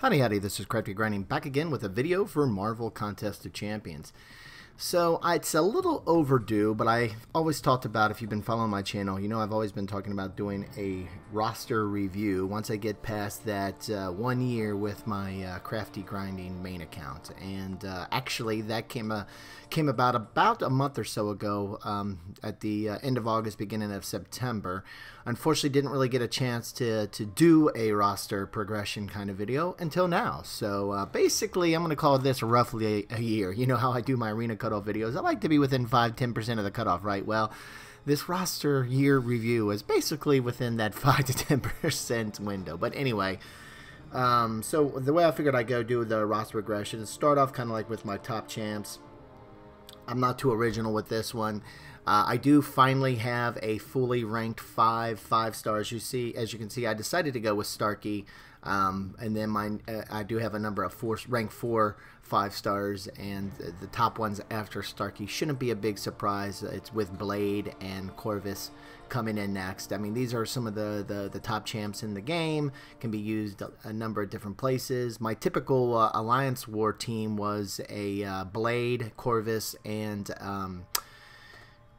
Howdy, this is Crafty Grinding back again with a video for Marvel Contest of Champions. So it's a little overdue, but I always talked about, if you've been following my channel, you know I've always been talking about doing a roster review once I get past that 1 year with my Crafty Grinding main account. And actually that came about a month or so ago, at the end of August, beginning of September. Unfortunately, didn't really get a chance to do a roster progression kind of video until now. So basically, I'm going to call this roughly a year. You know how I do my arena cutoff videos. I like to be within 5–10% of the cutoff, right? Well, this roster year review is basically within that 5 to 10% window. But anyway, so the way I figured I'd go do the roster progression is start off kind of like with my top champs. I'm not too original with this one. I do finally have a fully ranked 5 stars. As you can see, I decided to go with Starkey, and then I do have a number of ranked 4 5 stars, and the top ones after Starkey shouldn't be a big surprise. It's with Blade and Corvus coming in next. I mean, these are some of the top champs in the game. Can be used a number of different places. My typical Alliance War team was a Blade, Corvus, and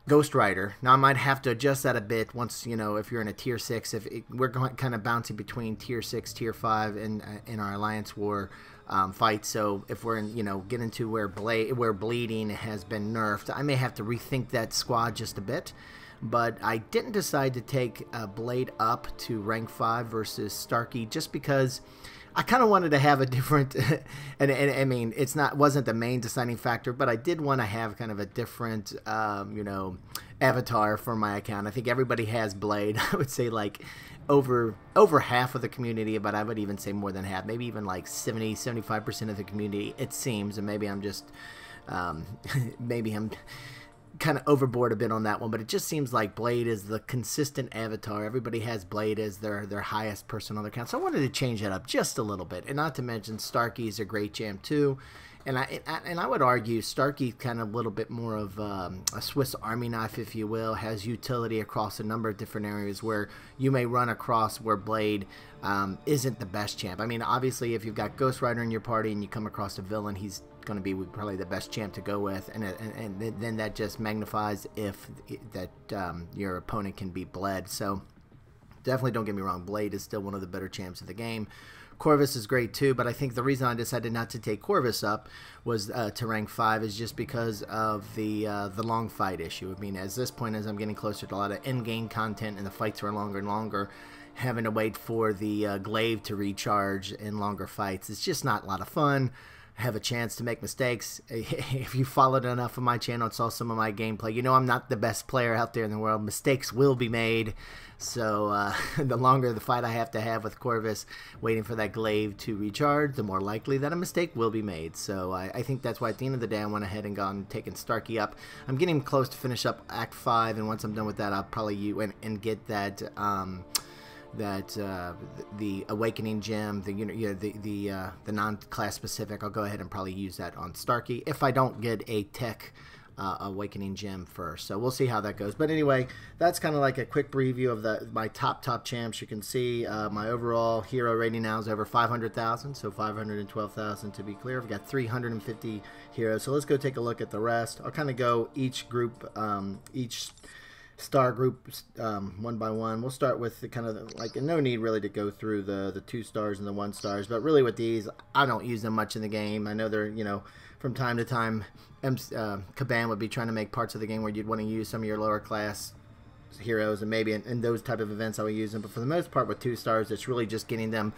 Ghost Rider. Now I might have to adjust that a bit once, you know, if you're in a tier 6. We're going kind of bouncing between tier 6, tier 5 in our Alliance War fight. So if we're in, get into where bleeding has been nerfed, I may have to rethink that squad just a bit. But I didn't decide to take Blade up to rank 5 versus Starkey just because I kind of wanted to have a different, and I mean, wasn't the main deciding factor, but I did want to have kind of a different, avatar for my account. I think everybody has Blade. I would say like over half of the community, but I would even say more than half, maybe even like 75% of the community, it seems, and maybe I'm just, maybe I'm kind of overboard a bit on that one, but it just seems like Blade is the consistent avatar. Everybody has Blade as their highest person on their account, so I wanted to change that up just a little bit. And not to mention, Starkey is a great champ too, and I would argue Starkey kind of a little bit more of a Swiss Army knife, if you will. Has utility across a number of different areas where you may run across where Blade isn't the best champ. I mean, obviously, if you've got Ghost Rider in your party and you come across a villain, he's going to be probably the best champ to go with, and then that just magnifies if your opponent can be bled. So definitely, don't get me wrong, Blade is still one of the better champs of the game. Corvus is great too, but I think the reason I decided not to take Corvus up was to rank 5 is just because of the long fight issue. I mean, at this point, as I'm getting closer to a lot of in-game content and the fights are longer and longer, having to wait for the glaive to recharge in longer fights, it's just not a lot of fun. Have a chance to make mistakes. If you followed enough of my channel and saw some of my gameplay, you know I'm not the best player out there in the world. Mistakes will be made. So the longer the fight I have to have with Corvus, waiting for that glaive to recharge, the more likely that a mistake will be made. So I think that's why at the end of the day I went ahead and gone and taken Starkey up. I'm getting close to finish up Act 5, and once I'm done with that, I'll probably and get that the Awakening Gem, the non-class specific. I'll go ahead and probably use that on Starkey if I don't get a tech Awakening Gem first. So we'll see how that goes. But anyway, that's kind of like a quick preview of my top champs. You can see my overall hero rating now is over 500,000, so 512,000 to be clear. I've got 350 heroes. So let's go take a look at the rest. I'll kind of go each group, each star group one by one. We'll start with the kind of like, no need really to go through the 2 stars and the 1 stars, but really with these, I don't use them much in the game. I know they're, from time to time, Caban would be trying to make parts of the game where you'd want to use some of your lower class heroes, and maybe in those type of events I would use them, but for the most part with 2 stars, it's really just getting them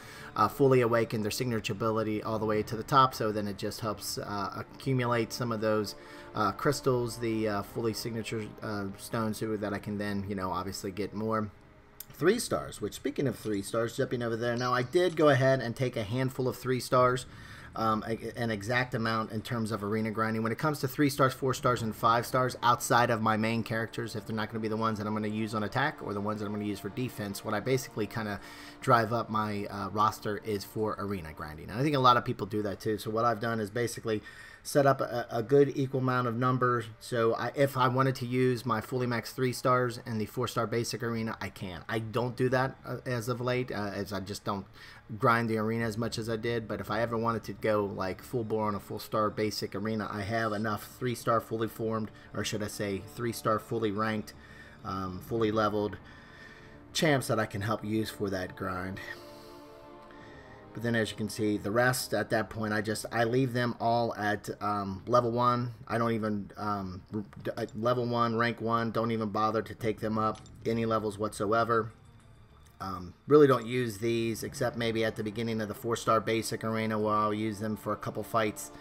fully awakened, their signature ability all the way to the top, so then it just helps accumulate some of those crystals, the fully signature stones, so that I can then, obviously get more 3 stars, which, speaking of 3 stars, jumping over there, now I did go ahead and take a handful of 3 stars, an exact amount in terms of arena grinding. When it comes to 3 stars, 4 stars, and 5 stars, outside of my main characters, if they're not going to be the ones that I'm going to use on attack or the ones that I'm going to use for defense, what I basically kind of drive up my roster is for arena grinding. And I think a lot of people do that too. So what I've done is basically set up a good equal amount of numbers. So if I wanted to use my fully max 3 stars in the 4-star basic arena, I can. I don't do that as of late, as I just don't grind the arena as much as I did. But if I ever wanted to go like full bore on a full star basic arena, I have enough 3-star fully formed, or should I say 3-star fully ranked, fully leveled champs that I can help use for that grind. But then, as you can see, the rest at that point, I leave them all at level 1. I don't even level 1, rank 1. Don't even bother to take them up any levels whatsoever. Really don't use these except maybe at the beginning of the 4-star basic arena, where I'll use them for a couple fights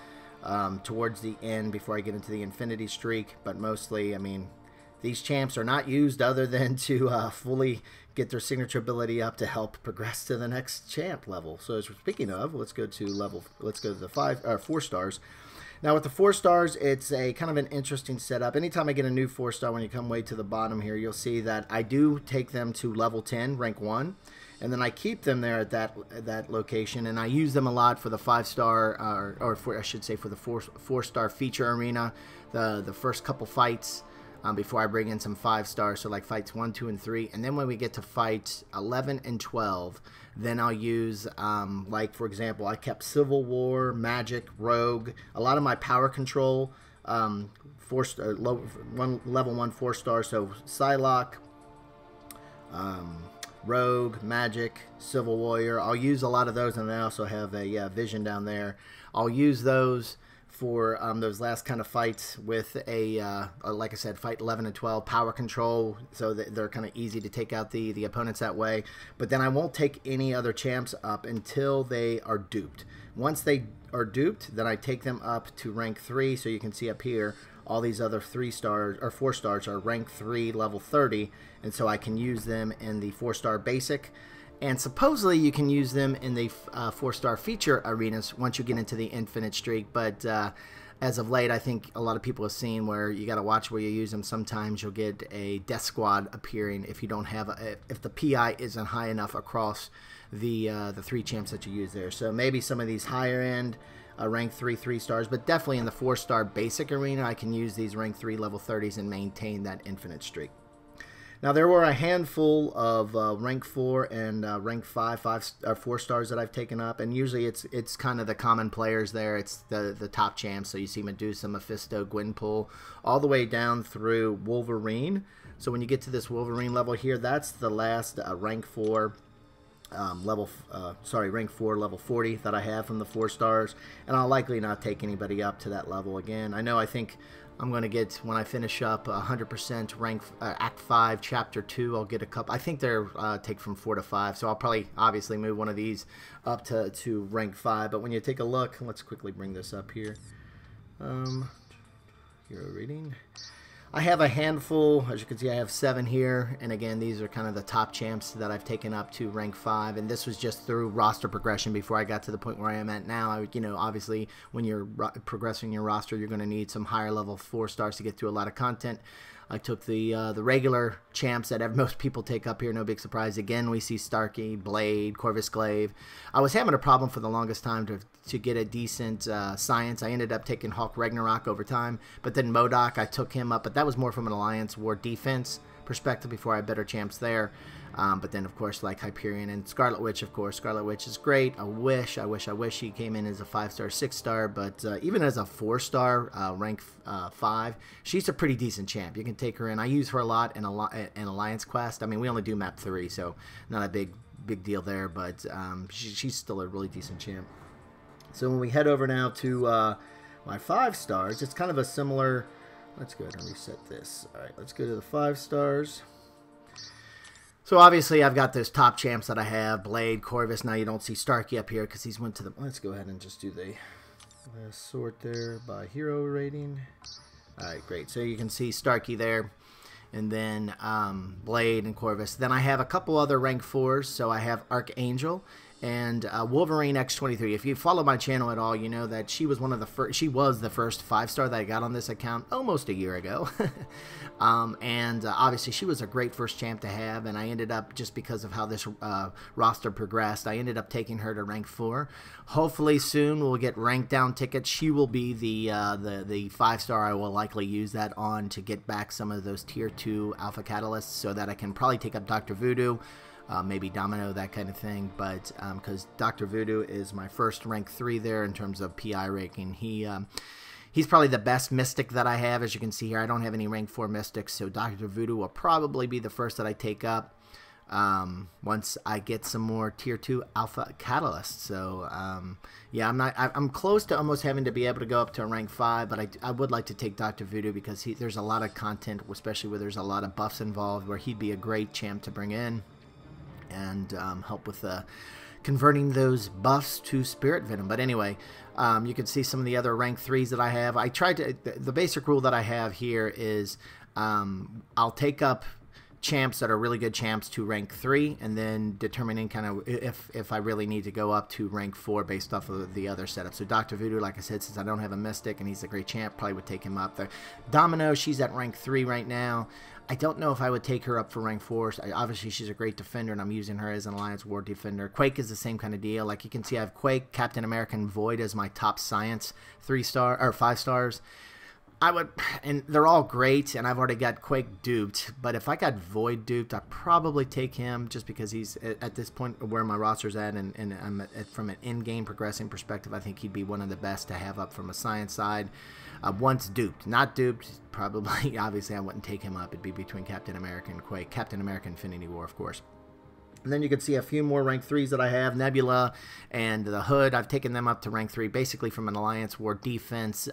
towards the end before I get into the infinity streak. But mostly, I mean, these champs are not used other than to fully get their signature ability up to help progress to the next champ level. So as we're speaking of, let's go to the 4 stars. Now with the 4 stars, it's a kind of an interesting setup. Anytime I get a new 4-star, when you come way to the bottom here, you'll see that I do take them to level 10, rank 1, and then I keep them there at that location, and I use them a lot for the 5-star, or for, I should say, for the 4-star feature arena, the first couple fights. Before I bring in some 5 stars, so like fights 1, 2, and 3. And then when we get to fights 11 and 12, then I'll use, like for example, I kept Civil War, Magic, Rogue, a lot of my power control, level 1 4-star, so Psylocke, Rogue, Magic, Civil Warrior. I'll use a lot of those, and I also have a Vision down there. I'll use those for those last kind of fights with like I said, fight 11 and 12, power control, so that they're kind of easy to take out the opponents that way. But then I won't take any other champs up until they are duped. Once they are duped, then I take them up to rank 3. So you can see up here, all these other 3 stars or 4 stars are rank 3, level 30, and so I can use them in the 4-star basic. And supposedly you can use them in the 4-star feature arenas once you get into the infinite streak. But as of late, I think a lot of people have seen where you got to watch where you use them. Sometimes you'll get a death squad appearing if you don't have if the PI isn't high enough across the 3 champs that you use there. So maybe some of these higher end rank 3 stars, but definitely in the 4-star basic arena, I can use these rank 3 level 30s and maintain that infinite streak. Now, there were a handful of rank 4 and rank 4 stars that I've taken up, and usually it's kind of the common players there. It's the top champs, so you see Medusa, Mephisto, Gwenpool, all the way down through Wolverine. So when you get to this Wolverine level here, that's the last rank 4 rank 4 level 40 that I have from the 4 stars, and I'll likely not take anybody up to that level again. I think I'm going to get, when I finish up 100% rank Act 5 Chapter 2, I'll get a couple. I think they're take from 4 to 5, so I'll probably obviously move one of these up to rank 5. But when you take a look, let's quickly bring this up here. Hero reading. I have a handful, as you can see, I have 7 here, and again, these are kind of the top champs that I've taken up to rank 5, and this was just through roster progression before I got to the point where I am at now. Obviously, when you're progressing your roster, you're going to need some higher level 4 stars to get through a lot of content. I took the regular champs that most people take up here, no big surprise. Again, we see Starkey, Blade, Corvus Glaive. I was having a problem for the longest time to get a decent science. I ended up taking Hulk Ragnarok over time, but then MODOK, I took him up, but that was more from an Alliance War defense perspective before I had better champs there. But then, of course, like Hyperion and Scarlet Witch, of course. Scarlet Witch is great. I wish she came in as a 5-star, 6-star, but even as a 4-star, rank 5, she's a pretty decent champ. You can take her in. I use her a lot in Alliance Quest. I mean, we only do map 3, so not a big deal there, but she's still a really decent champ. So when we head over now to my 5 stars, it's kind of a similar. Let's go ahead and reset this. All right, let's go to the 5 stars. So obviously I've got those top champs that I have, Blade, Corvus. Now you don't see Starkey up here because he's went to the. Let's go ahead and just do the sort there by hero rating. All right, great. So you can see Starkey there, and then Blade and Corvus. Then I have a couple other rank 4s. So I have Archangel and Wolverine X23. If you follow my channel at all, you know that she was one of the first. She was the first 5-star that I got on this account almost a year ago, and obviously she was a great first champ to have. And I ended up, just because of how this roster progressed, I ended up taking her to rank 4. Hopefully soon we'll get rank down tickets. She will be the 5-star. I will likely use that on to get back some of those tier 2 alpha catalysts, so that I can probably take up Dr. Voodoo. Maybe Domino, that kind of thing, but because Dr. Voodoo is my first rank 3 there in terms of PI ranking. He's probably the best Mystic that I have. As you can see here, I don't have any rank 4 Mystics, so Dr. Voodoo will probably be the first that I take up once I get some more tier 2 alpha catalysts. So yeah, I'm close to almost having to be able to go up to a rank 5, but I would like to take Dr. Voodoo because there's a lot of content, especially where there's a lot of buffs involved, where he'd be a great champ to bring in and help with converting those buffs to Spirit Venom. But anyway, you can see some of the other rank 3s that I have. I tried to, the basic rule that I have here is I'll take up champs that are really good champs to rank 3, and then determining kind of if I really need to go up to rank 4 based off of the other setup. So Dr. Voodoo, like I said, since I don't have a Mystic and he's a great champ, probably would take him up there. Domino, she's at rank 3 right now. I don't know if I would take her up for rank 4. Obviously, she's a great defender, and I'm using her as an Alliance War defender. Quake is the same kind of deal. Like you can see, I have Quake, Captain America, and Void as my top science 3-star or 5 stars. And they're all great, and I've already got Quake duped. But if I got Void duped, I'd probably take him just because he's at this point where my roster's at, and I'm from an in-game progressing perspective, I think he'd be one of the best to have up from a science side. Once duped. Not duped, probably, obviously I wouldn't take him up. It'd be between Captain America and Quake. Captain America Infinity War, of course. And then you can see a few more rank 3s that I have. Nebula and the Hood, I've taken them up to rank 3, basically from an Alliance War defense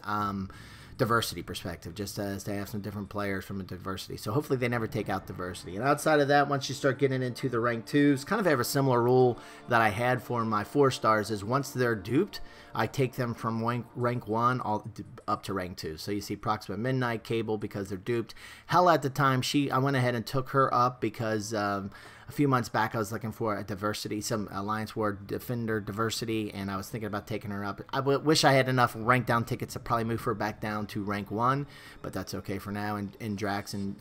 diversity perspective, just as they have some different players from a diversity. So hopefully they never take out diversity. And outside of that, once you start getting into the rank 2s, kind of have a similar rule that I had for my 4 stars, is once they're duped, I take them from rank 1 all up to rank 2. So you see Proxima Midnight, Cable, because they're duped. Hell, at the time, I went ahead and took her up because a few months back I was looking for a diversity, some Alliance War Defender diversity, and I was thinking about taking her up. I wish I had enough rank down tickets to probably move her back down to rank 1, but that's okay for now. And Drax and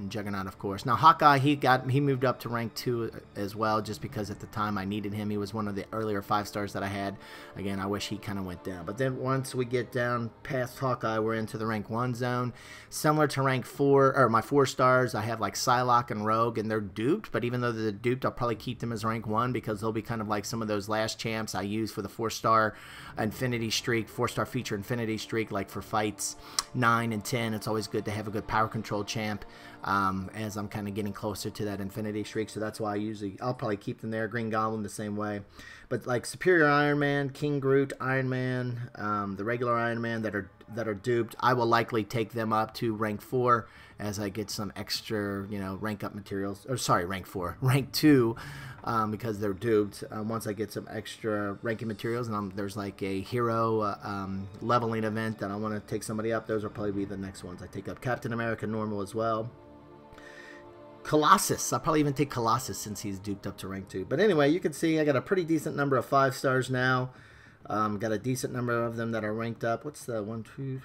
Juggernaut, of course. Now Hawkeye, he moved up to rank 2 as well, just because at the time I needed him. He was one of the earlier 5 stars that I had. Again, I wish he kind of went down. But then once we get down past Hawkeye, we're into the rank 1 zone. Similar to rank 4, or my 4 stars, I have like Psylocke and Rogue, and they're duped, but even though they're duped, I'll probably keep them as rank 1 because they'll be kind of like some of those last champs I use for the 4-star Infinity Streak, 4-star feature Infinity Streak, like for fights 9 and 10. It's always good to have a good power control champ as I'm kind of getting closer to that Infinity Streak, so that's why I'll probably keep them there. Green Goblin the same way. But like Superior Iron Man, King Groot, Iron Man, the regular Iron Man that are duped, I will likely take them up to rank 4 as I get some extra, rank up materials. Or sorry, rank 4, rank 2, because they're duped. Once I get some extra ranking materials, and there's like a hero leveling event that I want to take somebody up, those will probably be the next ones I take up. Captain America normal as well. Colossus. I'll probably even take Colossus since he's duped up to rank 2. But anyway, you can see I got a pretty decent number of 5 stars now. Got a decent number of them that are ranked up. What's the 1, 2,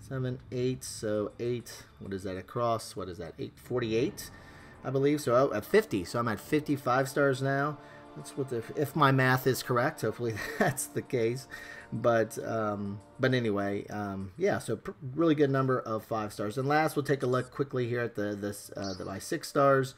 7, 8? So 8. What is that across? What is that? 848, I believe. So at 50. So I'm at 55 stars now. That's what if my math is correct. Hopefully that's the case. But anyway, yeah. So really good number of 5 stars. And last, we'll take a look quickly here at my 6 stars.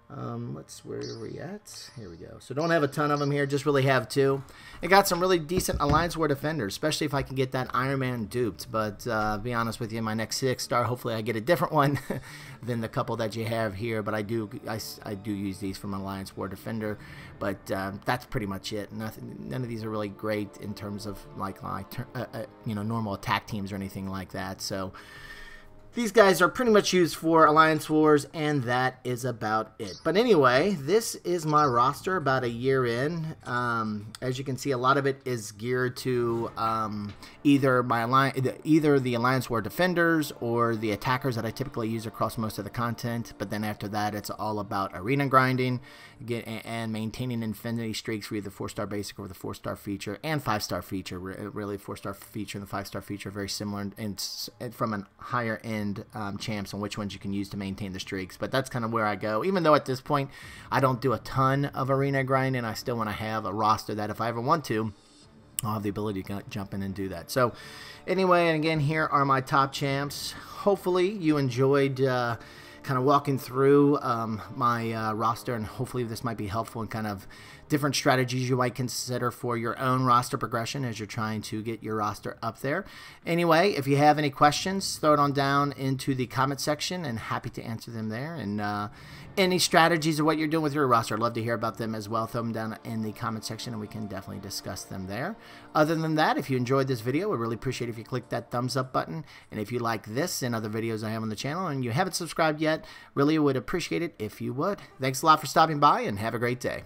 Where are we at? Here we go. So don't have a ton of them here, just really have 2. I got some really decent Alliance War Defenders, especially if I can get that Iron Man duped. But be honest with you, my next 6 star, hopefully I get a different one than the couple that you have here. But I do use these from Alliance War Defender. But that's pretty much it. None of these are really great in terms of like normal attack teams or anything like that. So these guys are pretty much used for Alliance Wars, and that is about it. But anyway, this is my roster about a year in. As you can see, a lot of it is geared to either the Alliance War defenders or the attackers that I typically use across most of the content. But then after that, it's all about arena grinding and maintaining infinity streaks for either 4-star basic or the 4-star feature and 5-star feature. Really, 4-star feature and the 5-star feature are very similar, and from a higher end champs on which ones you can use to maintain the streaks. But that's kind of where I go, even though at this point I don't do a ton of arena grinding. I still want to have a roster that if I ever want to, I'll have the ability to jump in and do that. So anyway, and again, here are my top champs. Hopefully you enjoyed kind of walking through my roster, and hopefully this might be helpful in kind of different strategies you might consider for your own roster progression as you're trying to get your roster up there. Anyway, if you have any questions, throw it on down into the comment section, and happy to answer them there. And any strategies of what you're doing with your roster, I'd love to hear about them as well. Throw them down in the comment section, and we can definitely discuss them there. Other than that, if you enjoyed this video, I'd really appreciate it if you click that thumbs up button. And if you like this and other videos I have on the channel and you haven't subscribed yet, really would appreciate it if you would. Thanks a lot for stopping by, and have a great day.